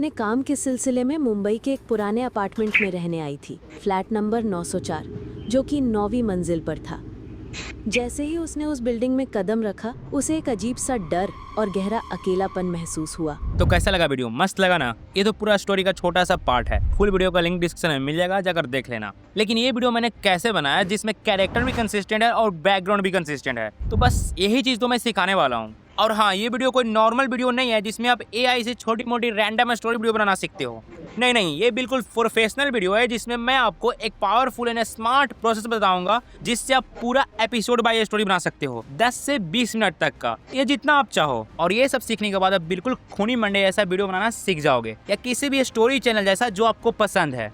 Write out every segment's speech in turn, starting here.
अपने काम के सिलसिले में मुंबई के एक पुराने अपार्टमेंट में रहने आई थी, फ्लैट नंबर 904, जो कि 9वीं मंजिल पर था। जैसे ही उसने उस बिल्डिंग में कदम रखा, उसे एक अजीब सा डर और गहरा अकेलापन महसूस हुआ। तो कैसा लगा वीडियो? मस्त लगा ना? ये तो पूरा स्टोरी का छोटा सा पार्ट है। फुल वीडियो का लिंक डिस्क्रिप्शन में मिल जाएगा, जाकर देख लेना। लेकिन ये वीडियो मैंने कैसे बनाया जिसमें कैरेक्टर भी कंसिस्टेंट है और बैकग्राउंड भी कंसिस्टेंट है, तो बस यही चीज़ तो मैं सिखाने वाला हूँ। और हाँ, ये वीडियो कोई नॉर्मल वीडियो नहीं है जिसमें आप एआई से छोटी मोटी रैंडम स्टोरी वीडियो बनाना सीखते हो। नहीं, ये बिल्कुल प्रोफेशनल वीडियो है जिसमें मैं आपको एक पावरफुल एंड स्मार्ट प्रोसेस बताऊंगा जिससे आप पूरा एपिसोड बाय स्टोरी बना सकते हो, 10 से 20 मिनट तक का, ये जितना आप चाहो। और ये सब सीखने के बाद आप बिल्कुल खूनी मंडे जैसा वीडियो बनाना सीख जाओगे, या किसी भी स्टोरी चैनल जैसा जो आपको पसंद है।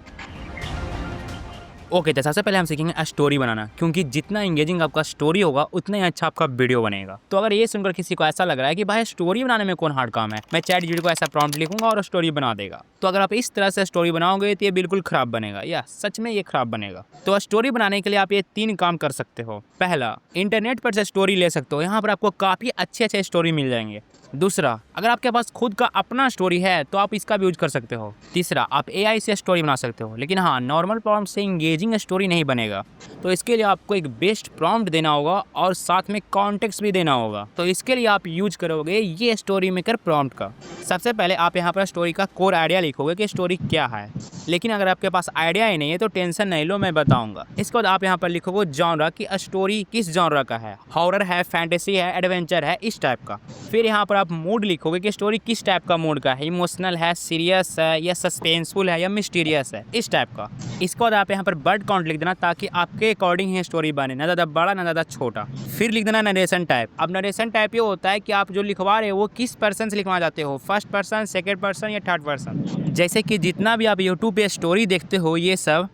ओके, तो सबसे पहले हम सीखेंगे स्टोरी बनाना, क्योंकि जितना इंगेजिंग आपका स्टोरी होगा उतना ही अच्छा आपका वीडियो बनेगा। तो अगर ये सुनकर किसी को ऐसा लग रहा है कि भाई स्टोरी बनाने में कौन हार्ड काम है, मैं चैट जीपीटी को ऐसा प्रॉम्प्ट लिखूंगा और स्टोरी बना देगा, तो अगर आप इस तरह से स्टोरी बनाओगे तो ये बिल्कुल खराब बनेगा, या सच में ये खराब बनेगा। तो स्टोरी बनाने के लिए आप ये 3 काम कर सकते हो। पहला, इंटरनेट पर से स्टोरी ले सकते हो, यहाँ पर आपको काफ़ी अच्छे स्टोरी मिल जाएंगे। दूसरा, अगर आपके पास खुद का अपना स्टोरी है तो आप इसका भी यूज कर सकते हो। तीसरा, आप एआई से स्टोरी बना सकते हो, लेकिन हाँ, नॉर्मल प्रॉम्प्ट से इंगेजिंग स्टोरी नहीं बनेगा। तो इसके लिए आपको एक बेस्ट प्रॉम्प्ट देना होगा और साथ में कॉन्टेक्स्ट भी देना होगा। तो इसके लिए आप यूज करोगे ये स्टोरी मेकर प्रॉम्प्ट का। सबसे पहले आप यहाँ पर स्टोरी का कोर आइडिया लिखोगे कि स्टोरी क्या है। लेकिन अगर आपके पास आइडिया ही नहीं है तो टेंशन नहीं लो, मैं बताऊंगा। इसके बाद आप यहाँ पर लिखोगे जॉनरा की स्टोरी किस जॉनरा का है, हॉरर है, फैंटेसी है, एडवेंचर है, इस टाइप का। फिर यहाँ पर आप मूड लिखोगे कि स्टोरी किस टाइप का मूड का है, इमोशनल है, सीरियस है, या सस्पेंसफुल है, या मिस्टीरियस है, इस टाइप का। इसके बाद आप यहाँ पर वर्ड काउंट लिख देना ताकि आपके अकॉर्डिंग ही स्टोरी बने, ना ज़्यादा बड़ा ना ज़्यादा छोटा। फिर लिख देना नरेशन टाइप। अब नरेशन टाइप ये होता है कि आप जो लिखवा रहे हो वो किस पर्सन से लिखवाना चाहते हो, फर्स्ट पर्सन, सेकेंड पर्सन या थर्ड पर्सन। जैसे कि जितना भी आप यूट्यूब पे स्टोरी देखते हो ये सब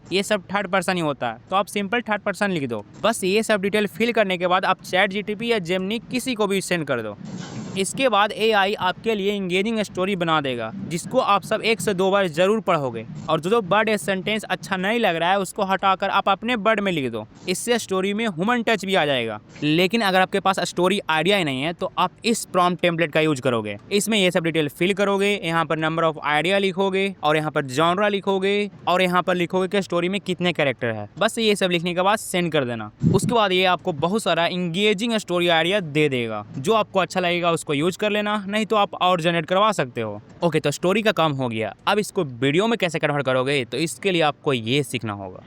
थर्ड पर्सन ही होता है, तो आप सिंपल थर्ड पर्सन लिख दो। बस ये सब डिटेल फिल करने के बाद आप चैट जीपीटी या जेमिनी किसी को भी सेंड कर दो। इसके बाद एआई आपके लिए इंगेजिंग स्टोरी बना देगा, जिसको आप सब 1 से 2 बार जरूर पढ़ोगे। और जो वर्ड या सेंटेंस अच्छा नहीं लग रहा है उसको हटाकर आप अपने वर्ड में लिख दो, इससे स्टोरी में ह्यूमन टच भी आ जाएगा। लेकिन अगर आपके पास स्टोरी आइडिया ही नहीं है तो आप इस प्रॉम्प्ट टेम्पलेट का यूज करोगे। इसमें ये सब डिटेल फिल करोगे, यहाँ पर नंबर ऑफ आइडिया लिखोगे, और यहाँ पर जॉनरा लिखोगे, और यहाँ पर लिखोगे कि स्टोरी में कितने कैरेक्टर है। बस ये सब लिखने के बाद सेंड कर देना। उसके बाद ये आपको बहुत सारा इंगेजिंग स्टोरी आइडिया दे देगा, जो आपको अच्छा लगेगा उसको यूज कर लेना, नहीं तो आप और जनरेट करवा सकते हो। ओके, तो स्टोरी का काम हो गया। अब इसको वीडियो में कैसे कन्वर्ट करोगे, तो इसके लिए आपको ये सीखना होगा।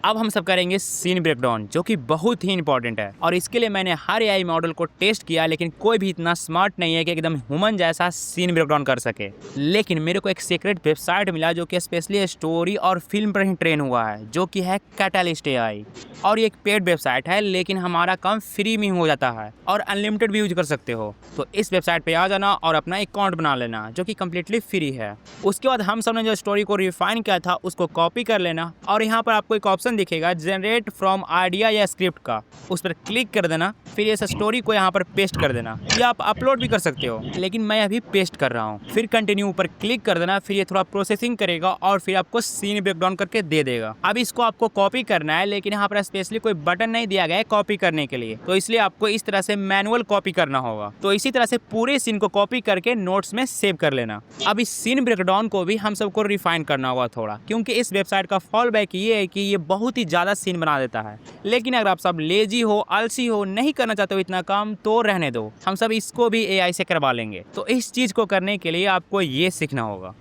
अब हम सब करेंगे सीन ब्रेकडाउन, जो कि बहुत ही इंपॉर्टेंट है। और इसके लिए मैंने हर एआई मॉडल को टेस्ट किया, लेकिन कोई भी इतना स्मार्ट नहीं है कि एकदम ह्यूमन जैसा सीन ब्रेकडाउन कर सके। लेकिन मेरे को एक सीक्रेट वेबसाइट मिला जो कि स्पेशली स्टोरी और फिल्म पर ही ट्रेन हुआ है, जो कि है कैटलिस्ट एआई। और ये एक पेड वेबसाइट है, लेकिन हमारा काम फ्री में हो जाता है और अनलिमिटेड भी यूज कर सकते हो। तो इस वेबसाइट पे आ जाना और अपना अकाउंट बना लेना, जो कि कम्प्लीटली फ्री है। उसके बाद हम सब ने जो स्टोरी को रिफाइन किया था उसको कॉपी कर लेना, और यहाँ पर आपको एक ऑप्शन दिखेगा जनरेट फ्रॉम आइडिया या स्क्रिप्ट का, उस पर क्लिक कर देना। फिर इस स्टोरी को यहाँ पर पेस्ट कर देना, या आप अपलोड भी कर सकते हो, लेकिन मैं अभी पेस्ट कर रहा हूँ। फिर कंटिन्यू पर क्लिक कर देना। फिर ये थोड़ा प्रोसेसिंग करेगा और फिर आपको सीन ब्रेकडाउन करके दे देगा। अब इसको आपको कॉपी करना है, लेकिन यहाँ पर स्पेशली कोई बटन नहीं दिया गया है कॉपी करने के लिए, तो इसलिए आपको इस तरह से मैनुअल कॉपी करना होगा। तो इसी तरह से पूरे सीन को कॉपी करके नोट्स में सेव कर लेना। अब इस सीन ब्रेकडाउन को भी हम सबको रिफाइन करना होगा थोड़ा, क्योंकि इस वेबसाइट का फॉल बैक ये है कि ये बहुत ही ज़्यादा सीन बना देता है। लेकिन अगर आप सब लेजी हो, आलसी हो, नहीं करना चाहते हो इतना काम, तो रहने दो, हम सब इसको भी एआई से करवा लेंगे। तो इस चीज़ को करने के लिए आपको ये सीखना होगा।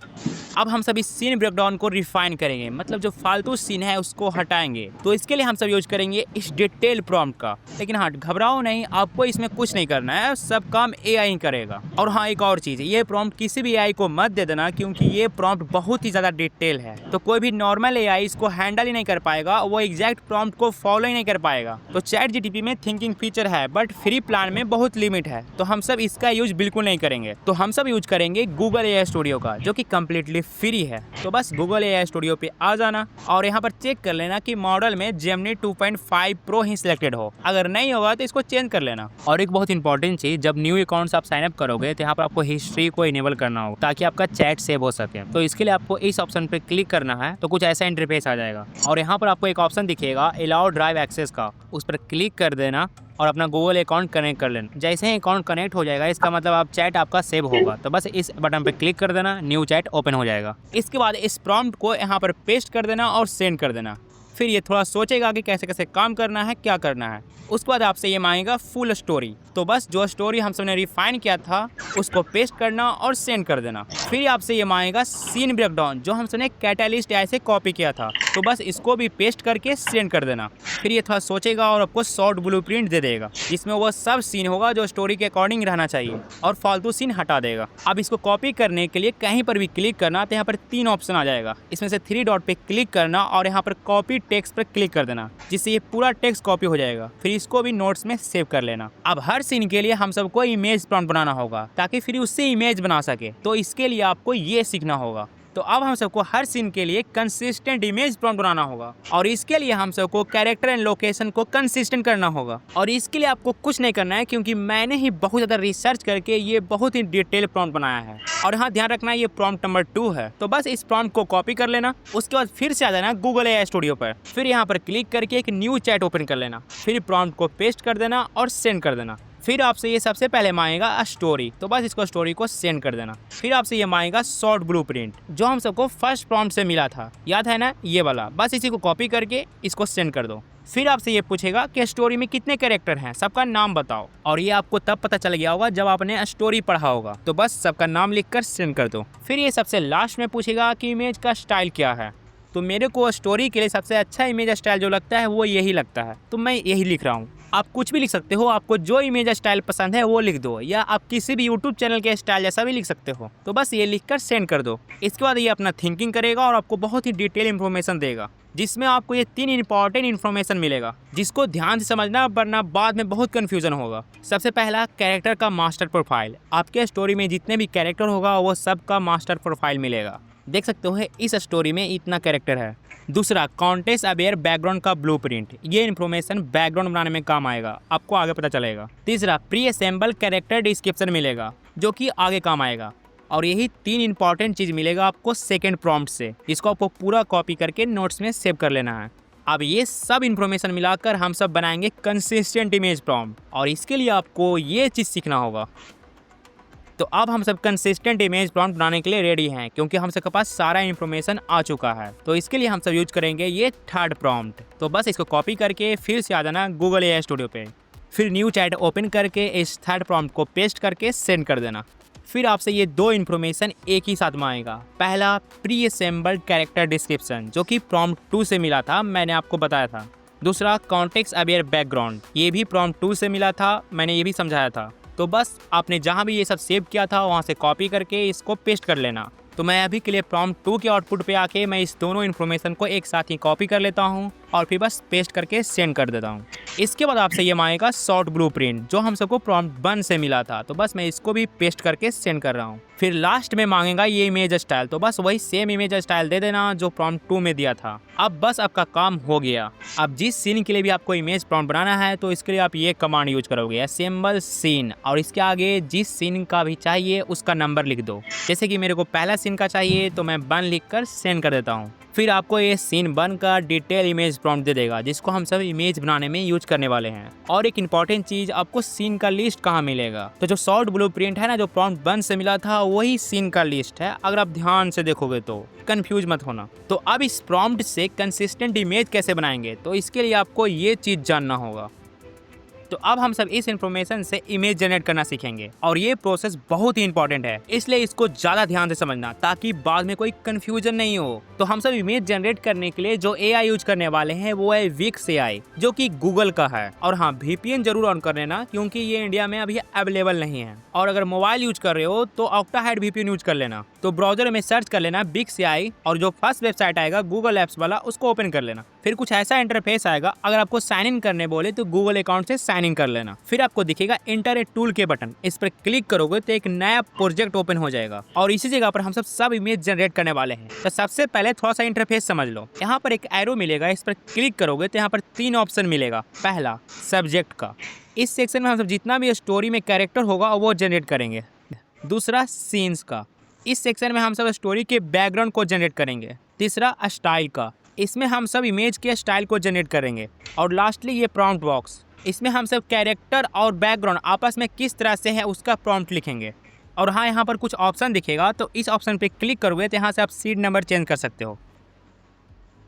अब हम सब इस सीन ब्रेकडाउन को रिफाइन करेंगे, मतलब जो फालतू सीन है उसको हटाएंगे। तो इसके लिए हम सब यूज करेंगे इस डिटेल प्रॉम्प्ट का। लेकिन हाँ, घबराओ नहीं, आपको इसमें कुछ नहीं करना है, सब काम एआई करेगा। और हाँ, एक और चीज़, ये प्रॉम्प्ट किसी भी एआई को मत दे देना, क्योंकि ये प्रॉम्प्ट बहुत ही ज़्यादा डिटेल है। तो कोई भी नॉर्मल एआई इसको हैंडल ही नहीं कर पाएगा, वो एग्जैक्ट प्रॉम्प्ट को फॉलो ही नहीं कर पाएगा। तो चैट जीपीटी में थिंकिंग फीचर है, बट फ्री प्लान में बहुत लिमिट है, तो हम सब इसका यूज बिल्कुल नहीं करेंगे। तो हम सब यूज करेंगे गूगल एआई स्टूडियो का, जो कि कम्प्लीटली फ्री है। तो बस गूगल एआई स्टूडियो पे आ जाना और यहाँ पर चेक कर लेना कि मॉडल में जेमिनी 2.5 प्रो ही सिलेक्टेड हो। अगर नहीं होगा तो इसको चेंज कर लेना। और एक बहुत इंपॉर्टेंट चीज, जब न्यू अकाउंट्स आप साइन अप करोगे तो यहाँ पर आपको हिस्ट्री को इनेबल करना हो, ताकि आपका चैट सेव हो सके। तो इसके लिए आपको इस ऑप्शन पे क्लिक करना है, तो कुछ ऐसा इंटरफेस आ जाएगा, और यहाँ पर आपको एक ऑप्शन दिखेगा अलाउ ड्राइव एक्सेस का, उस पर क्लिक कर देना। और अपना गूगल अकाउंट कनेक्ट कर लेना। जैसे ही अकाउंट कनेक्ट हो जाएगा इसका मतलब आप चैट आपका सेव होगा, तो बस इस बटन पे क्लिक कर देना, न्यू चैट ओपन हो जाएगा। इसके बाद इस प्रॉम्प्ट को यहाँ पर पेस्ट कर देना और सेंड कर देना। फिर ये थोड़ा सोचेगा कि कैसे कैसे काम करना है, क्या करना है। उसके बाद आपसे ये मांगेगा फुल स्टोरी, तो बस जो स्टोरी हम सबने रिफाइन किया था उसको पेस्ट करना और सेंड कर देना। फिर आपसे ये मांगेगा सीन ब्रेकडाउन, जो हम सबने कैटालिस्ट ऐसे कॉपी किया था, तो बस इसको भी पेस्ट करके सेंड कर देना। फिर ये थोड़ा सोचेगा और आपको शॉर्ट ब्लूप्रिंट दे देगा, जिसमें वो सब सीन होगा जो स्टोरी के अकॉर्डिंग रहना चाहिए और फालतू सीन हटा देगा। अब इसको कॉपी करने के लिए कहीं पर भी क्लिक करना, तो यहाँ पर 3 ऑप्शन आ जाएगा। इसमें से 3 डॉट पे क्लिक करना और यहाँ पर कॉपी टेक्स्ट पर क्लिक कर देना, जिससे ये पूरा टेक्स्ट कॉपी हो जाएगा। फिर इसको भी नोट्स में सेव कर लेना। अब हर सीन के लिए हम सबको इमेज प्रॉम्प्ट बनाना होगा ताकि फिर उससे इमेज बना सके, तो इसके लिए आपको ये सीखना होगा। तो अब हम सबको हर सीन के लिए कंसिस्टेंट इमेज प्रॉम्प्ट बनाना होगा और इसके लिए हम सबको कैरेक्टर एंड लोकेशन को कंसिस्टेंट करना होगा। और इसके लिए आपको कुछ नहीं करना है, क्योंकि मैंने ही बहुत ज़्यादा रिसर्च करके ये बहुत ही डिटेल प्रॉम्प्ट बनाया है। और हाँ, ध्यान रखना ये प्रॉम्प्ट नंबर 2 है। तो बस इस प्रॉम्प्ट को कॉपी कर लेना, उसके बाद फिर से आ जाना गूगल AI स्टूडियो पर, फिर यहाँ पर क्लिक करके एक न्यू चैट ओपन कर लेना, फिर प्रॉम्प्ट को पेस्ट कर देना और सेंड कर देना। फिर आपसे ये सबसे पहले मांगेगा स्टोरी, तो बस इसको स्टोरी को सेंड कर देना। फिर आपसे ये मांगेगा शॉर्ट ब्लूप्रिंट, जो हम सबको फर्स्ट प्रॉम्प्ट से मिला था, याद है ना, ये वाला। बस इसी को कॉपी करके इसको सेंड कर दो। फिर आपसे ये पूछेगा कि स्टोरी में कितने कैरेक्टर हैं, सबका नाम बताओ। और ये आपको तब पता चल गया होगा जब आपने स्टोरी पढ़ा होगा, तो बस सबका नाम लिखकर सेंड कर दो। फिर ये सबसे लास्ट में पूछेगा कि इमेज का स्टाइल क्या है। तो मेरे को स्टोरी के लिए सबसे अच्छा इमेज स्टाइल जो लगता है वो यही लगता है, तो मैं यही लिख रहा हूँ। आप कुछ भी लिख सकते हो, आपको जो इमेज स्टाइल पसंद है वो लिख दो, या आप किसी भी यूट्यूब चैनल के स्टाइल जैसा भी लिख सकते हो। तो बस ये लिखकर सेंड कर दो। इसके बाद ये अपना थिंकिंग करेगा और आपको बहुत ही डिटेल इन्फॉर्मेशन देगा, जिसमें आपको ये 3 इंपॉर्टेंट इन्फॉर्मेशन मिलेगा, जिसको ध्यान से समझना, वरना बाद में बहुत कन्फ्यूजन होगा। सबसे पहला, कैरेक्टर का मास्टर प्रोफाइल। आपके स्टोरी में जितने भी कैरेक्टर होगा वो सबका मास्टर प्रोफाइल मिलेगा। देख सकते हो इस स्टोरी में इतना कैरेक्टर है। दूसरा, कॉन्टेक्स्ट अवेयर बैकग्राउंड का ब्लूप्रिंट। ये इन्फॉर्मेशन बैकग्राउंड बनाने में काम आएगा, आपको आगे पता चलेगा। तीसरा, प्री असेंबल कैरेक्टर डिस्क्रिप्शन मिलेगा, जो कि आगे काम आएगा। और यही 3 इंपॉर्टेंट चीज़ मिलेगा आपको सेकंड प्रॉम्प्ट से, जिसको आपको पूरा कॉपी करके नोट्स में सेव कर लेना है। अब ये सब इन्फॉर्मेशन मिलाकर हम सब बनाएंगे कंसिस्टेंट इमेज प्रॉम्प्ट, और इसके लिए आपको ये चीज़ सीखना होगा। तो अब हम सब कंसिस्टेंट इमेज प्रॉम्प्ट बनाने के लिए रेडी हैं, क्योंकि हम सबके पास सारा इन्फॉर्मेशन आ चुका है। तो इसके लिए हम सब यूज करेंगे ये थर्ड प्रॉम्प्ट। तो बस इसको कॉपी करके फिर से आ जाना गूगल AI स्टूडियो पे, फिर न्यू चैट ओपन करके इस थर्ड प्रॉम्प्ट को पेस्ट करके सेंड कर देना। फिर आपसे ये 2 इन्फॉर्मेशन एक ही साथ मांगेगा। पहला, प्री असेंबल्ड कैरेक्टर डिस्क्रिप्शन, जो कि प्रॉम्प्ट 2 से मिला था, मैंने आपको बताया था। दूसरा, कॉन्टेक्स्ट अवेयर बैकग्राउंड, ये भी प्रॉम्प्ट 2 से मिला था, मैंने ये भी समझाया था। तो बस आपने जहाँ भी ये सब सेव किया था वहाँ से कॉपी करके इसको पेस्ट कर लेना। तो मैं अभी के लिए प्रॉम्प्ट 2 के आउटपुट पे आके मैं इस दोनों इन्फॉर्मेशन को एक साथ ही कॉपी कर लेता हूँ और फिर बस पेस्ट करके सेंड कर देता हूँ। इसके बाद आपसे ये मांगेगा शॉर्ट ब्लूप्रिंट, जो हम सबको प्रॉम्प्ट 1 से मिला था, तो बस मैं इसको भी पेस्ट करके सेंड कर रहा हूँ। फिर लास्ट में मांगेगा ये इमेज स्टाइल, तो बस वही सेम इमेज स्टाइल दे देना जो प्रॉम्प्ट 2 में दिया था। अब बस आपका काम हो गया। अब जिस सीन के लिए भी आपको इमेज प्रॉम्प्ट बनाना है, तो इसके लिए आप ये कमांड यूज करोगे, असेंबल सीन, और इसके आगे जिस सीन का भी चाहिए उसका नंबर लिख दो। जैसे कि मेरे को पहला सीन का चाहिए, तो मैं 1 लिख कर सेंड कर देता हूँ। फिर आपको ये सीन 1 का डिटेल इमेज प्रॉम्प्ट दे देगा, जिसको हम सब इमेज बनाने में यूज करने वाले हैं। और एक इंपॉर्टेंट चीज, आपको सीन का लिस्ट कहाँ मिलेगा, तो जो शॉर्ट ब्लूप्रिंट है ना, जो प्रॉम्प्ट 1 से मिला था, वही सीन का लिस्ट है। अगर आप ध्यान से देखोगे तो कंफ्यूज मत होना। तो अब इस प्रॉम्प्ट से कंसिस्टेंट इमेज कैसे बनाएंगे, तो इसके लिए आपको ये चीज जानना होगा। तो अब हम सब इस इन्फॉर्मेशन से इमेज जनरेट करना सीखेंगे, और ये प्रोसेस बहुत ही इंपॉर्टेंट है, इसलिए इसको ज़्यादा ध्यान से समझना ताकि बाद में कोई कंफ्यूजन नहीं हो। तो हम सब इमेज जनरेट करने के लिए जो AI यूज करने वाले हैं वो है विक्स AI, जो कि गूगल का है। और हाँ, VPN जरूर ऑन कर लेना, क्योंकि ये इंडिया में अभी अवेलेबल नहीं है। और अगर मोबाइल यूज कर रहे हो तो ऑक्टाहाइड VPN यूज कर लेना। तो ब्राउजर में सर्च कर लेना विक्स AI, और जो फर्स्ट वेबसाइट आएगा गूगल एप्स वाला, उसको ओपन कर लेना। फिर कुछ ऐसा इंटरफेस आएगा, अगर आपको साइन इन करने बोले तो गूगल अकाउंट से साइन इन कर लेना। फिर आपको दिखेगा इंटर ए टूल के बटन, इस पर क्लिक करोगे तो एक नया प्रोजेक्ट ओपन हो जाएगा, और इसी जगह पर हम सब इमेज जनरेट करने वाले हैं। तो सबसे पहले थोड़ा सा इंटरफेस समझ लो। यहाँ पर एक एरो मिलेगा, इस पर क्लिक करोगे तो यहाँ पर 3 ऑप्शन मिलेगा। पहला, सब्जेक्ट का, इस सेक्शन में हम सब जितना भी स्टोरी में कैरेक्टर होगा वो जनरेट करेंगे। दूसरा, सीन्स का, इस सेक्शन में हम सब स्टोरी के बैकग्राउंड को जनरेट करेंगे। तीसरा, स्टाइल का, इसमें हम सब इमेज के स्टाइल को जनरेट करेंगे। और लास्टली ये प्रॉम्प्ट बॉक्स, इसमें हम सब कैरेक्टर और बैकग्राउंड आपस में किस तरह से है उसका प्रॉम्प्ट लिखेंगे। और हाँ, यहाँ पर कुछ ऑप्शन दिखेगा, तो इस ऑप्शन पे क्लिक करोगे तो यहाँ से आप सीड नंबर चेंज कर सकते हो।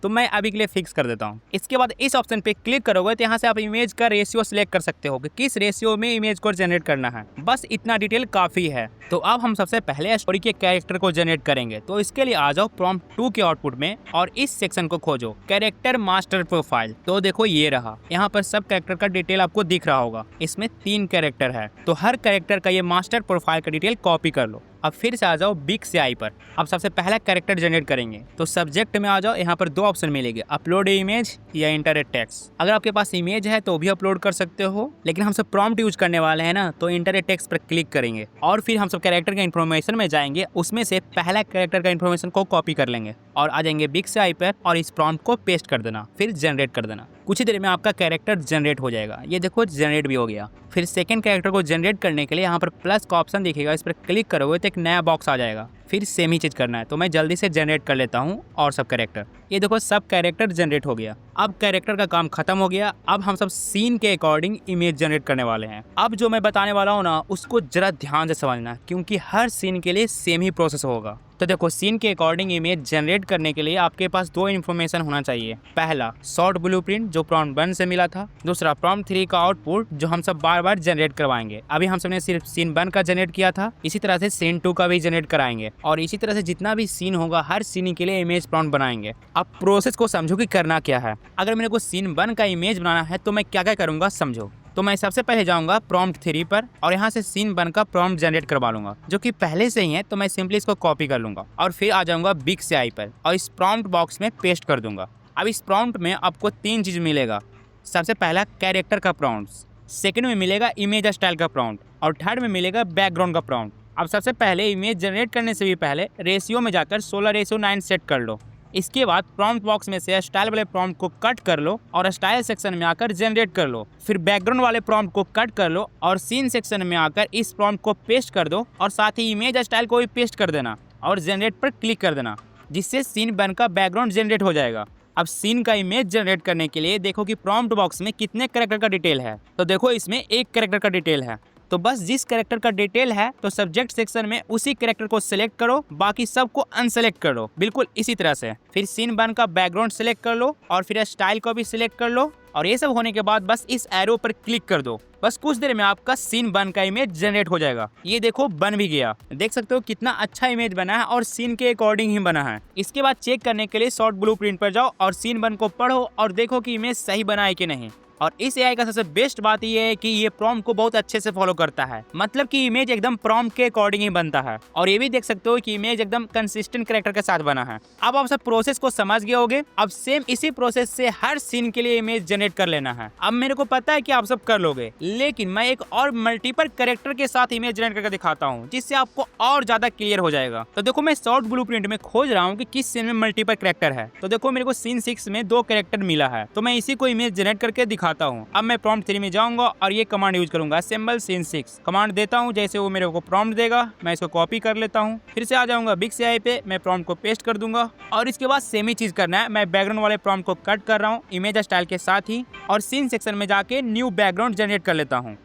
तो मैं अभी के लिए फिक्स कर देता हूँ। इसके बाद इस ऑप्शन पे क्लिक करोगे तो यहाँ से आप इमेज का रेशियो सिलेक्ट कर सकते हो कि किस रेशियो में इमेज को जनरेट करना है। बस इतना डिटेल काफ़ी है। तो अब हम सबसे पहले स्टोरी के कैरेक्टर को जनरेट करेंगे। तो इसके लिए आ जाओ प्रॉम्प्ट 2 के आउटपुट में और इस सेक्शन को खोजो, कैरेक्टर मास्टर प्रोफाइल। तो देखो ये रहा, यहाँ पर सब कैरेक्टर का डिटेल आपको दिख रहा होगा। इसमें 3 कैरेक्टर है, तो हर कैरेक्टर का ये मास्टर प्रोफाइल का डिटेल कॉपी कर लो। अब फिर से आ जाओ बिग से आई पर। अब सबसे पहला कैरेक्टर जनरेट करेंगे। तो सब्जेक्ट में आ जाओ, यहाँ पर 2 ऑप्शन मिलेंगे, अपलोड इमेज या इंटर टेक्स्ट। अगर आपके पास इमेज है तो भी अपलोड कर सकते हो, लेकिन हम सब प्रॉम्प्ट यूज करने वाले हैं ना, तो इंटर टेक्स्ट पर क्लिक करेंगे और फिर हम सब कैरेक्टर का इन्फॉर्मेशन में जाएंगे, उसमें से पहला कैरेक्टर का इन्फॉर्मेशन को कॉपी कर लेंगे और आ जाएंगे बिग से आई पर और इस प्रॉम्प्ट को पेस्ट कर देना, फिर जनरेट कर देना। कुछ ही देर में आपका कैरेक्टर जनरेट हो जाएगा। ये देखो जनरेट भी हो गया। फिर सेकंड कैरेक्टर को जनरेट करने के लिए यहाँ पर प्लस का ऑप्शन दिखेगा, इस पर क्लिक करोगे तो एक नया बॉक्स आ जाएगा। फिर सेम ही चीज़ करना है, तो मैं जल्दी से जनरेट कर लेता हूँ और सब कैरेक्टर। ये देखो सब कैरेक्टर जनरेट हो गया। अब कैरेक्टर का काम खत्म हो गया। अब हम सब सीन के अकॉर्डिंग इमेज जनरेट करने वाले हैं। अब जो मैं बताने वाला हूँ ना, उसको जरा ध्यान से समझना, क्योंकि हर सीन के लिए सेम ही प्रोसेस होगा। तो देखो, सीन के अकॉर्डिंग इमेज जनरेट करने के लिए आपके पास 2 इन्फॉर्मेशन होना चाहिए। पहला शॉर्ट ब्लूप्रिंट जो प्रॉम्प्ट 1 से मिला था, दूसरा प्रॉम्प्ट 3 का आउटपुट जो हम सब बार बार जनरेट करवाएंगे। अभी हम सबने सिर्फ सीन 1 का जनरेट किया था, इसी तरह से सीन 2 का भी जनरेट कराएंगे और इसी तरह से जितना भी सीन होगा हर सीन के लिए इमेज प्रॉम्प्ट बनाएंगे। अब प्रोसेस को समझो कि करना क्या है। अगर मेरे को सीन 1 का इमेज बनाना है तो मैं क्या क्या करूँगा समझो। तो मैं सबसे पहले जाऊंगा प्रॉम्प्ट 3 पर और यहाँ से सीन 1 का प्रॉम्प्ट जनरेट करवा लूंगा, जो कि पहले से ही है। तो मैं सिंपली इसको कॉपी कर लूंगा और फिर आ जाऊंगा बिग से आई पर और इस प्रॉम्प्ट बॉक्स में पेस्ट कर दूंगा। अब इस प्रॉम्प्ट में आपको 3 चीज़ मिलेगा। सबसे पहला कैरेक्टर का प्रॉम्प्ट, सेकंड में मिलेगा इमेज स्टाइल का प्रॉम्प्ट और थर्ड में मिलेगा बैकग्राउंड का प्रॉम्प्ट। अब सबसे पहले इमेज जनरेट करने से भी पहले रेशियो में जाकर 16:9 सेट कर लो। इसके बाद प्रॉम्प्ट बॉक्स में से स्टाइल वाले प्रॉम्प्ट को कट कर लो और स्टाइल सेक्शन में आकर जनरेट कर लो। फिर बैकग्राउंड वाले प्रॉम्प्ट को कट कर लो और सीन सेक्शन में आकर इस प्रॉम्प्ट को पेस्ट कर दो और साथ ही इमेज स्टाइल को भी पेस्ट कर देना और जनरेट पर क्लिक कर देना, जिससे सीन 1 का बैकग्राउंड जनरेट हो जाएगा। अब सीन का इमेज जनरेट करने के लिए देखो कि प्रॉम्प्ट बॉक्स में कितने कैरेक्टर का डिटेल है। तो देखो इसमें 1 कैरेक्टर का डिटेल है। तो बस जिस कैरेक्टर का डिटेल है तो सब्जेक्ट सेक्शन में उसी कैरेक्टर को सिलेक्ट करो, बाकी सबको अनसेलेक्ट कर लो, बिल्कुल इसी तरह से। फिर सीन 1 का बैकग्राउंड सिलेक्ट कर लो और फिर स्टाइल को भी सिलेक्ट कर लो और ये सब होने के बाद बस इस एरो पर क्लिक कर दो। बस कुछ देर में आपका सीन 1 का इमेज जनरेट हो जाएगा। ये देखो बन भी गया। देख सकते हो कितना अच्छा इमेज बना है और सीन के अकॉर्डिंग ही बना है। इसके बाद चेक करने के लिए शॉर्ट ब्लूप्रिंट पर जाओ और सीन 1 को पढ़ो और देखो कि इमेज सही बना है कि नहीं। और इस एआई का सबसे बेस्ट बात ये है कि ये प्रॉम्प्ट को बहुत अच्छे से फॉलो करता है, मतलब कि इमेज एकदम प्रॉम्प्ट के अकॉर्डिंग ही बनता है। और ये भी देख सकते हो कि इमेज एकदम कंसिस्टेंट कैरेक्टर के साथ बना है। अब आप सब प्रोसेस को समझ गए होगे। अब सेम इसी प्रोसेस से हर सीन के लिए इमेज जनरेट कर लेना है। अब मेरे को पता है कि आप सब कर लोगे, लेकिन मैं एक और मल्टीपल कैरेक्टर के साथ इमेज जनरेट करके दिखाता हूँ, जिससे आपको और ज्यादा क्लियर हो जाएगा। तो देखो मैं शॉर्ट ब्लूप्रिंट में खोज रहा हूँ कि किस सीन में मल्टीपल कैरेक्टर है। तो देखो मेरे को सीन 6 में 2 कैरेक्टर मिला है, तो मैं इसी को इमेज जनरेट करके दिखाता हूँ। अब मैं प्रॉम्प्ट 3 में जाऊंगा और ये कमांड यूज करूंगा, असेंबल सीन 6 कमांड देता हूं। जैसे वो मेरे को प्रॉम्प्ट देगा मैं इसको कॉपी कर लेता हूं। फिर से आ जाऊंगा बिग से आई पे, मैं प्रॉम्प्ट को पेस्ट कर दूंगा और इसके बाद सेम ही चीज करना है। मैं बैकग्राउंड वाले प्रॉम्प्ट को कट कर रहा हूं इमेज स्टाइल के साथ ही और सीन सेक्शन में जाके न्यू बैकग्राउंड जनरेट कर लेता हूँ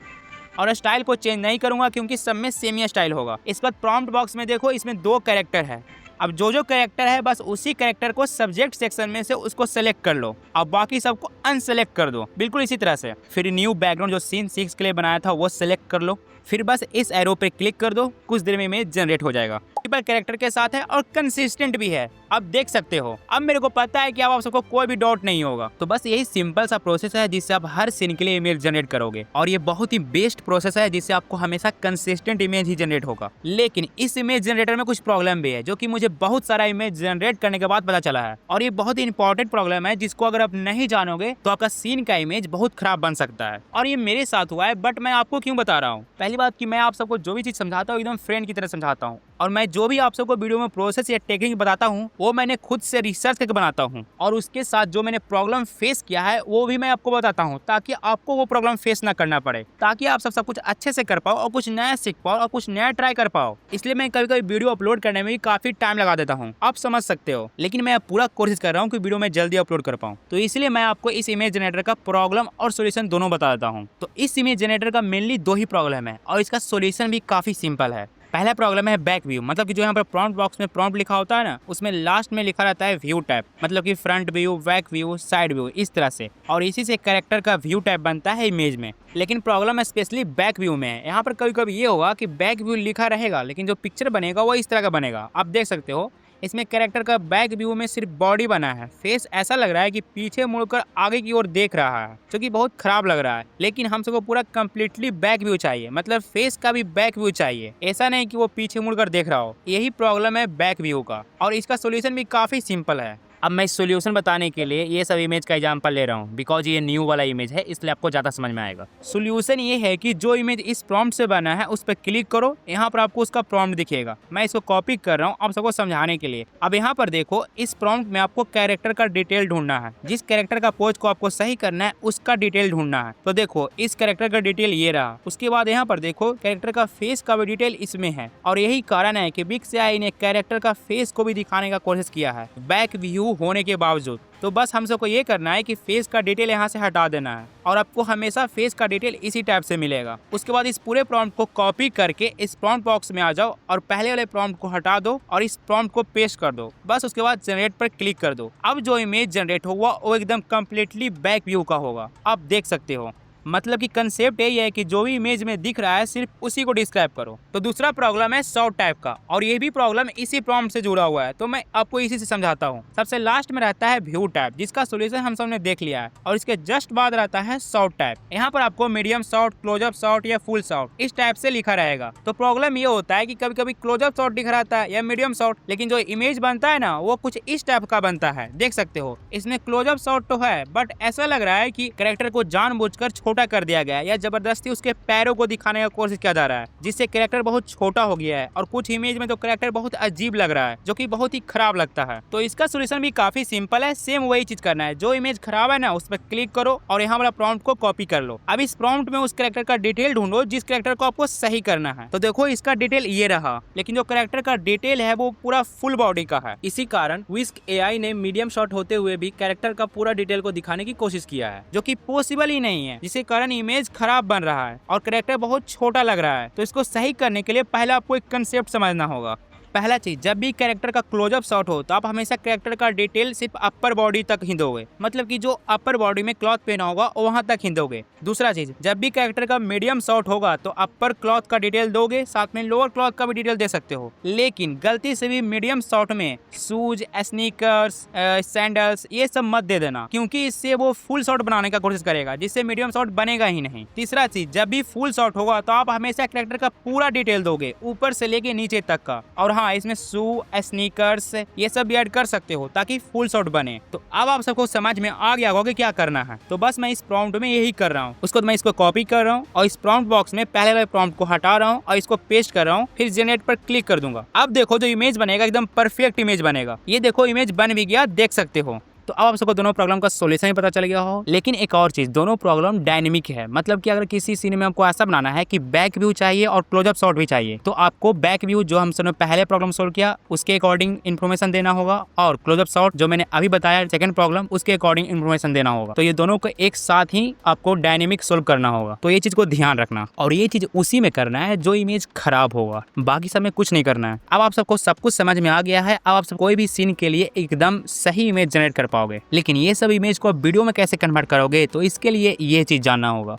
और स्टाइल को चेंज नहीं करूंगा क्योंकि सब में सेम ही स्टाइल होगा। इसके बाद प्रॉम्प्ट बॉक्स में देखो इसमें 2 कैरेक्टर है। अब जो कैरेक्टर है बस उसी कैरेक्टर को सब्जेक्ट सेक्शन में से उसको सेलेक्ट कर लो और बाकी सबको अनसेलेक्ट कर दो, बिल्कुल इसी तरह से। फिर न्यू बैकग्राउंड जो सीन 6 के लिए बनाया था वो सेलेक्ट कर लो। फिर बस इस एरो पे क्लिक कर दो, कुछ देर में इमेज जनरेट हो जाएगा। मल्टीपल कैरेक्टर के साथ है और कंसिस्टेंट भी है। अब देख सकते हो, अब मेरे को पता है कि अब आप सबको कोई भी डाउट नहीं होगा। तो बस यही सिंपल सा प्रोसेस है जिससे आप हर सीन के लिए इमेज जनरेट करोगे और ये बहुत ही बेस्ट प्रोसेस है जिससे आपको हमेशा कंसिस्टेंट इमेज ही जनरेट होगा। लेकिन इस इमेज जनरेटर में कुछ प्रॉब्लम भी है, जो कि मुझे बहुत सारा इमेज जनरेट करने के बाद पता चला है और ये बहुत ही इंपॉर्टेंट प्रॉब्लम है, जिसको अगर आप नहीं जानोगे तो आपका सीन का इमेज बहुत खराब बन सकता है। और ये मेरे साथ हुआ है, बट मैं आपको क्यों बता रहा हूँ। पहली बात कि मैं आप सबको जो भी चीज समझाता हूँ एकदम फ्रेंड की तरह समझाता हूँ, और मैं जो भी आप सबको वीडियो में प्रोसेस या टेक्निक बताता हूँ वो मैंने खुद से रिसर्च करके बनाता हूँ, और उसके साथ जो मैंने प्रॉब्लम फेस किया है वो भी मैं आपको बताता हूँ, ताकि आपको वो प्रॉब्लम फेस ना करना पड़े, ताकि आप सब कुछ अच्छे से कर पाओ और कुछ नया सीख पाओ और कुछ नया ट्राई कर पाओ। इसलिए मैं कभी कभी वीडियो अपलोड करने में भी काफी टाइम लगा देता हूँ, आप समझ सकते हो, लेकिन मैं पूरा कोशिश कर रहा हूँ कि वीडियो में जल्दी अपलोड कर पाऊँ। तो इसलिए मैं आपको इस इमेज जनरेटर का प्रॉब्लम और सोल्यूशन दोनों बता देता हूँ। तो इस इमेज जनरेटर का मेनली दो ही प्रॉब्लम है और इसका सोल्यूशन भी काफी सिंपल है। पहला प्रॉब्लम है बैक व्यू, मतलब कि जो यहाँ पर प्रॉम्प्ट बॉक्स में प्रॉम्प्ट लिखा होता है ना, उसमें लास्ट में लिखा रहता है व्यू टाइप, मतलब कि front view, back view, side view, इस तरह से, और इसी से कैरेक्टर का व्यू टाइप बनता है इमेज में। लेकिन प्रॉब्लम स्पेशली बैक व्यू में है। यहाँ पर कभी कभी ये होगा कि बैक व्यू लिखा रहेगा लेकिन जो पिक्चर बनेगा वो इस तरह का बनेगा। आप देख सकते हो इसमें कैरेक्टर का बैक व्यू में सिर्फ बॉडी बना है, फेस ऐसा लग रहा है कि पीछे मुड़कर आगे की ओर देख रहा है, जो कि बहुत खराब लग रहा है। लेकिन हम सबको पूरा कम्प्लीटली बैक व्यू चाहिए, मतलब फेस का भी बैक व्यू चाहिए, ऐसा नहीं कि वो पीछे मुड़कर देख रहा हो। यही प्रॉब्लम है बैक व्यू का, और इसका सोल्यूशन भी काफी सिंपल है। अब मैं सोल्यूशन बताने के लिए ये सब इमेज का एग्जांपल ले रहा हूँ, बिकॉज ये न्यू वाला इमेज है, इसलिए आपको ज़्यादा समझ में आएगा। सोल्यूशन ये है कि जो इमेज इस प्रॉम्प्ट से बना है उस पर क्लिक करो, यहाँ पर आपको उसका प्रॉम्प्ट दिखेगा। मैं इसको कॉपी कर रहा हूँ आप सबको समझाने के लिए। अब यहाँ पर देखो, इस प्रॉम्प्ट में आपको कैरेक्टर का डिटेल ढूंढना है, जिस कैरेक्टर का पोज को आपको सही करना है उसका डिटेल ढूंढना है। तो देखो इस कैरेक्टर का डिटेल ये रहा। उसके बाद यहाँ पर देखो कैरेक्टर का फेस का भी डिटेल इसमें है, और यही कारण है कि बिग सीआई ने कैरेक्टर का फेस को भी दिखाने का कोशिश किया है बैक व्यू होने के बावजूद। तो बस हम सबको ये करना है कि फेस का डिटेल यहाँ से हटा देना है, और आपको हमेशा फेस का डिटेल इसी टाइप से मिलेगा। उसके बाद इस पूरे प्रॉम्प्ट को कॉपी करके इस प्रॉम्प्ट बॉक्स में आ जाओ और पहले वाले प्रॉम्प्ट को हटा दो और इस प्रॉम्प्ट को पेस्ट कर दो। बस उसके बाद जनरेट पर क्लिक कर दो। अब जो इमेज जनरेट होगा वो एकदम कम्प्लीटली बैक व्यू का होगा, आप देख सकते हो। मतलब कि कंसेप्ट यही है कि जो भी इमेज में दिख रहा है सिर्फ उसी को डिस्क्राइब करो। तो दूसरा प्रॉब्लम है शॉर्ट टाइप का, और ये भी प्रॉब्लम इसी प्रॉम्प्ट से जुड़ा हुआ है, तो मैं आपको इसी से समझाता हूँ। सबसे लास्ट में रहता है व्यू टाइप, जिसका सोल्यूशन हम सबने देख लिया है, और इसके जस्ट बाद रहता है शॉर्ट टाइप। यहाँ पर आपको मीडियम शॉर्ट, क्लोजअप शॉर्ट या फुल शॉर्ट इस टाइप से लिखा रहेगा। तो प्रॉब्लम ये होता है कि कभी कभी क्लोजअप शॉर्ट दिख रहता है या मीडियम शॉर्ट, लेकिन जो इमेज बनता है ना वो कुछ इस टाइप का बनता है। देख सकते हो इसमें क्लोजअप शॉर्ट तो है, बट ऐसा लग रहा है कि कैरेक्टर को जानबूझकर छोटा कर दिया गया है या जबरदस्ती उसके पैरों को दिखाने का कोशिश किया जा रहा है, जिससे कैरेक्टर बहुत छोटा हो गया है। और कुछ इमेज में तो कैरेक्टर बहुत अजीब लग रहा है, जो कि बहुत ही खराब लगता है। तो इसका सोल्यूशन भी काफी सिंपल है, सेम वही चीज करना है। जो इमेज खराब है ना उस पर क्लिक करो और यहाँ वाला प्रॉम्प्ट को कॉपी कर लो। अब इस प्रॉम्प्ट में उस कैरेक्टर का डिटेल ढूंढो जिस कैरेक्टर को आपको सही करना है। तो देखो इसका डिटेल ये रहा, लेकिन जो कैरेक्टर का डिटेल है वो पूरा फुल बॉडी का है। इसी कारण विस्क एआई ने मीडियम शॉट होते हुए भी कैरेक्टर का पूरा डिटेल को दिखाने की कोशिश किया है, जो कि पॉसिबल ही नहीं है, जिसके कारण इमेज खराब बन रहा है और कैरेक्टर बहुत छोटा लग रहा है। तो इसको सही करने के लिए पहले आपको एक कंसेप्ट समझना होगा। पहला चीज, जब भी कैरेक्टर का क्लोजअप शॉट हो तो आप हमेशा कैरेक्टर का डिटेल सिर्फ अपर बॉडी तक ही दोगे, मतलब कि जो अपर बॉडी में क्लॉथ पहना होगा वहां तक ही दोगे। दूसरा चीज, जब भी कैरेक्टर का मीडियम शॉट होगा तो अपर क्लॉथ का डिटेल दोगे, साथ में लोअर क्लॉथ का भी डिटेल दे सकते हो। लेकिन गलती से भी मीडियम शॉट में शूज, स्नीकर्स, सैंडल्स ये सब मत दे देना, क्योंकि इससे वो फुल शॉट बनाने का कोशिश करेगा, जिससे मीडियम शॉट बनेगा ही नहीं। तीसरा चीज, जब भी फुल शॉट होगा तो आप हमेशा कैरेक्टर का पूरा डिटेल दोगे, ऊपर से लेके नीचे तक का। और हाँ, इसमें शू, स्नीकर्स ये सब भी ऐड कर सकते हो ताकि फुल शॉट बने। तो अब आप सबको समझ में आ गया होगा कि क्या करना है। तो बस मैं इस प्रॉम्प्ट में यही कर रहा हूँ। उसको मैं इसको कॉपी कर रहा हूँ और इस प्रॉम्प्ट बॉक्स में पहले वाले प्रॉम्प्ट को हटा रहा हूँ और इसको पेस्ट कर रहा हूँ, फिर जनरेट पर क्लिक कर दूंगा। अब देखो जो इमेज बनेगा एकदम परफेक्ट इमेज बनेगा। ये देखो इमेज बन भी गया, देख सकते हो। तो अब आप सबको दोनों प्रॉब्लम का सोल्यूशन ही पता चल गया हो। लेकिन एक और चीज, दोनों प्रॉब्लम डायनेमिक है, मतलब कि अगर किसी सीन में आपको ऐसा बनाना है कि बैक व्यू चाहिए और क्लोजअप शॉट भी चाहिए, तो आपको बैक व्यू जो हम सबने पहले प्रॉब्लम सोल्व किया उसके अकॉर्डिंग इन्फॉर्मेशन देना होगा, और क्लोजअप शॉट जो मैंने अभी बताया सेकंड प्रॉब्लम उसके अकॉर्डिंग इन्फॉर्मेशन देना होगा। तो ये दोनों को एक साथ ही आपको डायनेमिक सोल्व करना होगा। तो ये चीज को ध्यान रखना, और ये चीज उसी में करना है जो इमेज खराब होगा, बाकी सब में कुछ नहीं करना है। अब आप सबको सब कुछ समझ में आ गया है। अब आप सब कोई भी सीन के लिए एकदम सही इमेज जनरेट कर पाओगे। लेकिन ये सब इमेज को आप वीडियो में कैसे कन्वर्ट करोगे, तो इसके लिए ये चीज जानना होगा।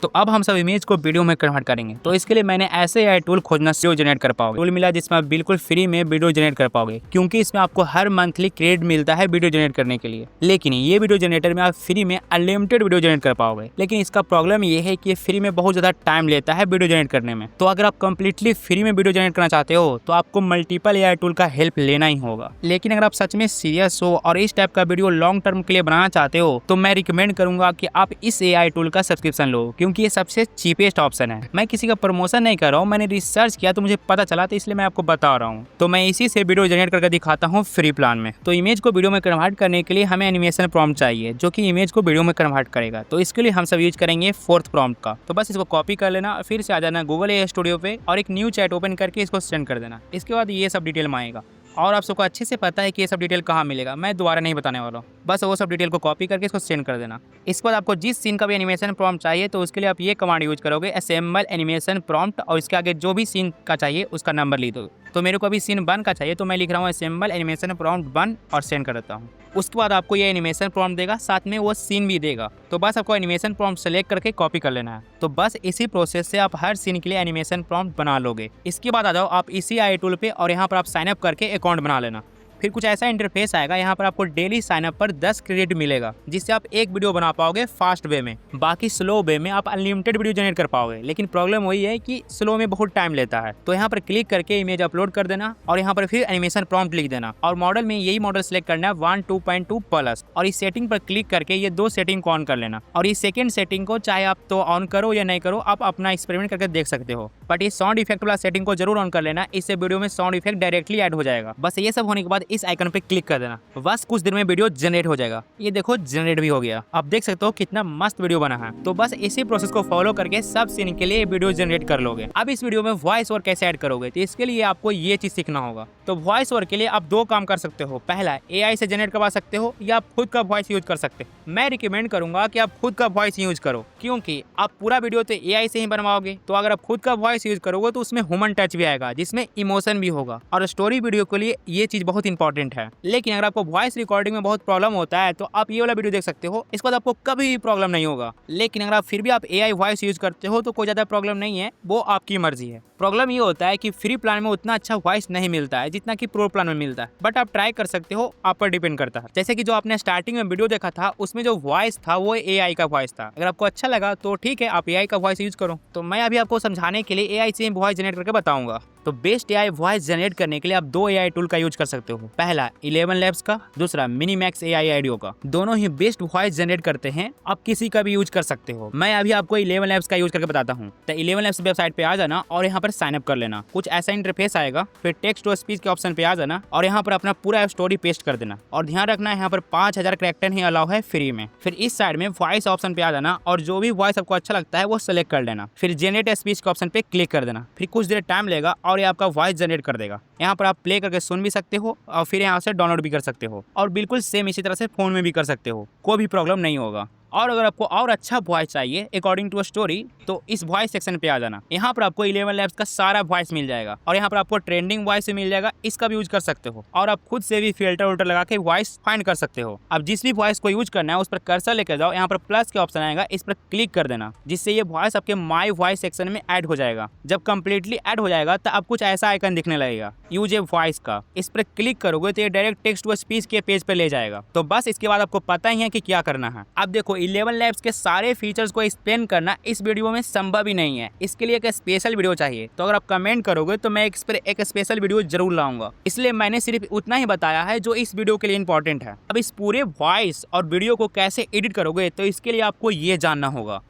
तो अब हम सब इमेज को वीडियो में कन्वर्ट करेंगे। तो इसके लिए मैंने ऐसे एआई टूल खोजना वीडियो जनरेट कर पाओगे टूल मिला, जिसमें आप बिल्कुल फ्री में वीडियो जनरेट कर पाओगे, क्योंकि इसमें आपको हर मंथली क्रेडिट मिलता है वीडियो जनरेट करने के लिए। लेकिन ये वीडियो जनरेटर में आप फ्री में अनलिमिटेड वीडियो जनरेट कर पाओगे। लेकिन इसका प्रॉब्लम ये है कि ये फ्री में बहुत ज्यादा टाइम लेता है वीडियो जनरेट करने में। तो अगर आप कंप्लीटली फ्री में वीडियो जनरेट करना चाहते हो तो आपको मल्टीपल एआई टूल का हेल्प लेना ही होगा। लेकिन अगर आप सच में सीरियस हो और इस टाइप का वीडियो लॉन्ग टर्म के लिए बनाना चाहते हो तो मैं रिकमेंड करूंगा कि आप इस एआई टूल का सब्सक्रिप्शन लो, क्योंकि क्योंकि ये सबसे चीपेस्ट ऑप्शन है। मैं किसी का प्रमोशन नहीं कर रहा हूँ, मैंने रिसर्च किया तो मुझे पता चला, तो इसलिए मैं आपको बता रहा हूँ। तो मैं इसी से वीडियो जनरेट करके दिखाता हूँ फ्री प्लान में। तो इमेज को वीडियो में कन्वर्ट करने के लिए हमें एनिमेशन प्रॉम्प्ट चाहिए जो कि इमेज को वीडियो में कन्वर्ट करेगा। तो इसके लिए हम सब यूज करेंगे फोर्थ प्रॉम्प्ट का। तो बस इसको कॉपी कर लेना, फिर से आ जाना गूगल AI स्टूडियो पे और एक न्यू चैट ओपन करके इसको सेंड कर देना। इसके बाद ये सब डिटेल में आएगा और आप सबको अच्छे से पता है कि ये सब डिटेल कहाँ मिलेगा, मैं दोबारा नहीं बताने वाला हूँ। बस वो सब डिटेल को कॉपी करके इसको सेंड कर देना। इसके बाद आपको जिस सीन का भी एनिमेशन प्रॉम्प्ट चाहिए तो उसके लिए आप ये कमांड यूज करोगे, असेंबल एनिमेशन प्रॉम्प्ट, और इसके आगे जो भी सीन का चाहिए उसका नंबर लिख दो। तो मेरे को अभी सीन 1 का चाहिए तो मैं लिख रहा हूँ असेंबल एनिमेशन प्रॉम्प्ट 1 और सेंड कर देता हूँ। उसके बाद आपको ये एनिमेशन प्रॉम्प्ट देगा, साथ में वो सीन भी देगा। तो बस आपको एनिमेशन प्रॉम्प्ट सेलेक्ट करके कॉपी कर लेना है। तो बस इसी प्रोसेस से आप हर सीन के लिए एनिमेशन प्रॉम्प्ट बना लोगे। इसके बाद आ जाओ आप इसी AI टूल पे और यहाँ पर आप साइन अप करके अकाउंट बना लेना। फिर कुछ ऐसा इंटरफेस आएगा, यहाँ पर आपको डेली साइन अप पर 10 क्रेडिट मिलेगा, जिससे आप एक वीडियो बना पाओगे फास्ट वे में। बाकी स्लो वे में आप अनलिमिटेड वीडियो जनरेट कर पाओगे, लेकिन प्रॉब्लम वही है कि स्लो में बहुत टाइम लेता है। तो यहाँ पर क्लिक करके इमेज अपलोड कर देना और यहाँ पर फिर एनिमेशन प्रॉम्प्ट लिख देना और मॉडल में यही मॉडल सेलेक्ट करना है 1 2.2 प्लस, और इस सेटिंग पर क्लिक करके ये 2 सेटिंग को ऑन कर लेना। और इस सेकंड सेटिंग को चाहे आप तो ऑन करो या नहीं करो, आप अपना एक्सपेरिमेंट करके देख सकते हो, बट ये साउंड इफेक्ट वाला सेटिंग को जरूर ऑन कर लेना, इससे वीडियो में साउंड इफेक्ट डायरेक्टली ऐड हो जाएगा। बस ये सब होने के बाद इस आइकन पे क्लिक कर देना, बस कुछ देर में वीडियो जनरेट हो जाएगा। ये देखो जनरेट भी हो गया, आप देख सकते हो कितना मस्त वीडियो बना है। तो बस इसी प्रोसेस को फॉलो करके सब सीन के लिए वीडियो जनरेट कर लोगे। अब इस वीडियो में वॉइस ओवर कैसे ऐड करोगे, तो इसके लिए आपको ये चीज सीखना होगा। तो वॉइस ओवर के लिए आप 2 काम कर सकते हो, पहला AI से जनरेट करवा सकते हो या आप खुद का वॉइस यूज कर सकते हो। मैं रिकमेंड करूंगा कि आप खुद का वॉइस यूज करो, क्योंकि आप पूरा वीडियो तो AI से ही बनवाओगे। तो अगर आप खुद का वॉइस यूज करोगे तो उसमें ह्यूमन टच भी आएगा, जिसमें इमोशन भी होगा, और स्टोरी वीडियो के लिए ये चीज बहुत इंपॉर्टेंट है। लेकिन अगर आपको वॉइस रिकॉर्डिंग में बहुत प्रॉब्लम होता है तो आप ये वाला वीडियो देख सकते हो, इसके बाद आपको कभी भी प्रॉब्लम नहीं होगा। लेकिन अगर आप फिर भी आप AI वॉइस यूज करते हो तो कोई ज़्यादा प्रॉब्लम नहीं है, वो आपकी मर्जी है। प्रॉब्लम ये होता है कि फ्री प्लान में उतना अच्छा वॉइस नहीं मिलता है जितना कि प्रो प्लान में मिलता है, बट आप ट्राई कर सकते हो, आप पर डिपेंड करता है। जैसे कि जो आपने स्टार्टिंग में वीडियो देखा था उसमें जो वॉइस था वो AI का वॉइस था। अगर आपको अच्छा लगा तो ठीक है, आप AI का वॉइस यूज करो। तो मैं अभी आपको समझाने के लिए AI से वॉइस जनरेट करके बताऊंगा। तो बेस्ट AI वॉइस जनरेट करने के लिए आप 2 AI टूल का यूज कर सकते हो, पहला 11 लैब्स का, दूसरा मिनीमैक्स AI ऑडियो का। दोनों ही बेस्ट वॉइस जनरेट करते हैं, आप किसी का भी यूज कर सकते हो। मैं अभी आपको 11 लैब्स का यूज करके बताता हूँ। तो 11 लैब्स वेबसाइट पे आ जाना और यहाँ पर साइन अप कर लेना। कुछ ऐसा इंटरफेस आएगा, फिर टेक्स्ट टू स्पीच के ऑप्शन पे आ जाना और यहाँ पर अपना पूरा स्टोरी पेस्ट कर देना। और ध्यान रखना है यहाँ पर 5000 कैरेक्टर ही अलाउ है फ्री में। फिर इस साइड में वॉइस ऑप्शन पे आ जाना और जो भी वॉइस आपको अच्छा लगता है वो सेलेक्ट कर लेना। फिर जनरेट स्पीच के ऑप्शन पे क्लिक कर देना। फिर कुछ देर टाइम लेगा और ये आपका वॉइस जनरेट कर देगा। यहाँ पर आप प्ले करके सुन भी सकते हो और फिर यहाँ से डाउनलोड भी कर सकते हो, और बिल्कुल सेम इसी तरह से फोन में भी कर सकते हो, कोई भी प्रॉब्लम नहीं होगा। और अगर आपको और अच्छा वॉइस चाहिए अकॉर्डिंग टू अ स्टोरी तो इस वॉइस सेक्शन पे आ जाना। यहाँ पर आपको 11 लैब्स का सारा वॉइस मिल जाएगा और यहाँ पर आपको ट्रेंडिंग वॉइस मिल जाएगा, इसका भी यूज कर सकते हो। और आप खुद से भी फिल्टर उल्टर लगा के वॉइस फाइंड कर सकते हो। अब जिस भी वॉइस को यूज करना है उस पर कर्सर लेकर जाओ, यहाँ पर प्लस के ऑप्शन आएगा, इस पर क्लिक कर देना, जिससे ये वॉइस आपके माई वॉइस सेक्शन में ऐड हो जाएगा। जब कम्प्लीटली ऐड हो जाएगा तो आप कुछ ऐसा आइकन दिखने लगेगा यूज ए वॉइस का, इस पर क्लिक करोगे तो ये डायरेक्ट टेक्स्ट टू स्पीच के पेज पे ले जाएगा। तो बस इसके बाद आपको पता ही है कि क्या करना है। अब देखो 11 लैब्स के सारे फीचर्स को एक्सप्लेन करना इस वीडियो में संभव ही नहीं है, इसके लिए एक स्पेशल वीडियो चाहिए। तो अगर आप कमेंट करोगे तो मैं इस पर एक स्पेशल वीडियो जरूर लाऊंगा, इसलिए मैंने सिर्फ उतना ही बताया है जो इस वीडियो के लिए इंपॉर्टेंट है। अब इस पूरे वॉइस और वीडियो को कैसे एडिट करोगे तो इसके लिए आपको ये जानना होगा।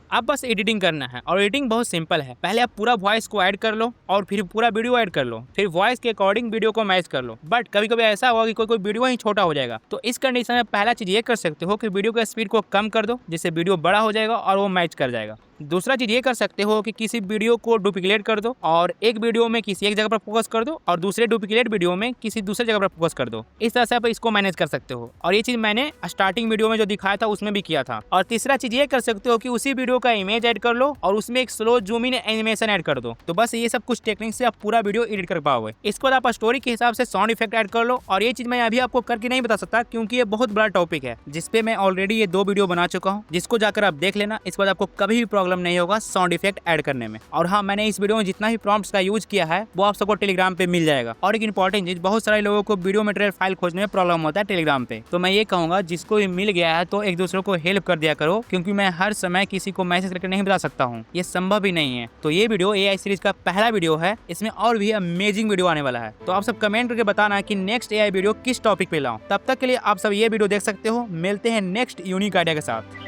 अब बस एडिटिंग करना है और एडिटिंग बहुत सिंपल है। पहले आप पूरा वॉइस को ऐड कर लो और फिर पूरा वीडियो ऐड कर लो, फिर वॉइस के अकॉर्डिंग वीडियो को मैच कर लो। बट कभी कभी ऐसा होगा कि कोई वीडियो ही छोटा हो जाएगा, तो इस कंडीशन में पहला चीज़ ये कर सकते हो कि वीडियो का स्पीड को कम कर दो, जिससे वीडियो बड़ा हो जाएगा और वो मैच कर जाएगा। दूसरा चीज़ ये कर सकते हो कि किसी वीडियो को डुप्लीकेट कर दो और एक वीडियो में किसी एक जगह पर फोकस कर दो और दूसरे डुप्लीकेट वीडियो में किसी दूसरे जगह पर फोकस कर दो। इस तरह से आप इसको मैनेज कर सकते हो, और ये चीज़ मैंने स्टार्टिंग वीडियो में जो दिखाया था उसमें भी किया था। और तीसरा चीज़ ये कर सकते हो कि उसी वीडियो का इमेज ऐड कर लो और उसमें एक slow zoom in animation add कर दो। तो बस ये सब कुछ टेक्निक से आप पूरा वीडियो एडिट कर पाओगे। इसके बाद आप स्टोरी के हिसाब से साउंड इफेक्ट ऐड कर लो, और ये चीज़ मैं अभी आपको करके नहीं बता सकता क्योंकि ये बहुत बड़ा टॉपिक है, जिसपे मैं ऑलरेडी ये 2 वीडियो बना चुका हूँ, जिसको जाकर आप देख लेना। इसके बाद आपको कभी भी प्रॉब्लम नहीं होगा साउंड इफेक्ट ऐड करने में। और हाँ, मैंने इस वीडियो में जितना भी प्रॉम्प्ट्स का यूज किया है वो आप सबको टेलीग्राम पे मिल जाएगा। और एक इंपॉर्टेंट चीज, बहुत सारे लोगों को वीडियो मटेरियल फाइल खोजने में प्रॉब्लम होता है टेलीग्राम पे, तो मैं ये कहूंगा जिसको भी मिल गया है तो एक दूसरे को हेल्प कर दिया करो, क्योंकि मैं हर समय किसी को मैसेज करके नहीं बता सकता हूँ, ये संभव ही नहीं है। तो ये वीडियो AI सीरीज का पहला वीडियो है, इसमें और भी अमेजिंग वीडियो आने वाला है। तो आप सब कमेंट करके बताना कि नेक्स्ट AI वीडियो किस टॉपिक पे लाऊं। तब तक के लिए आप सब ये वीडियो देख सकते हो। मिलते हैं नेक्स्ट यूनिक आइडिया के साथ।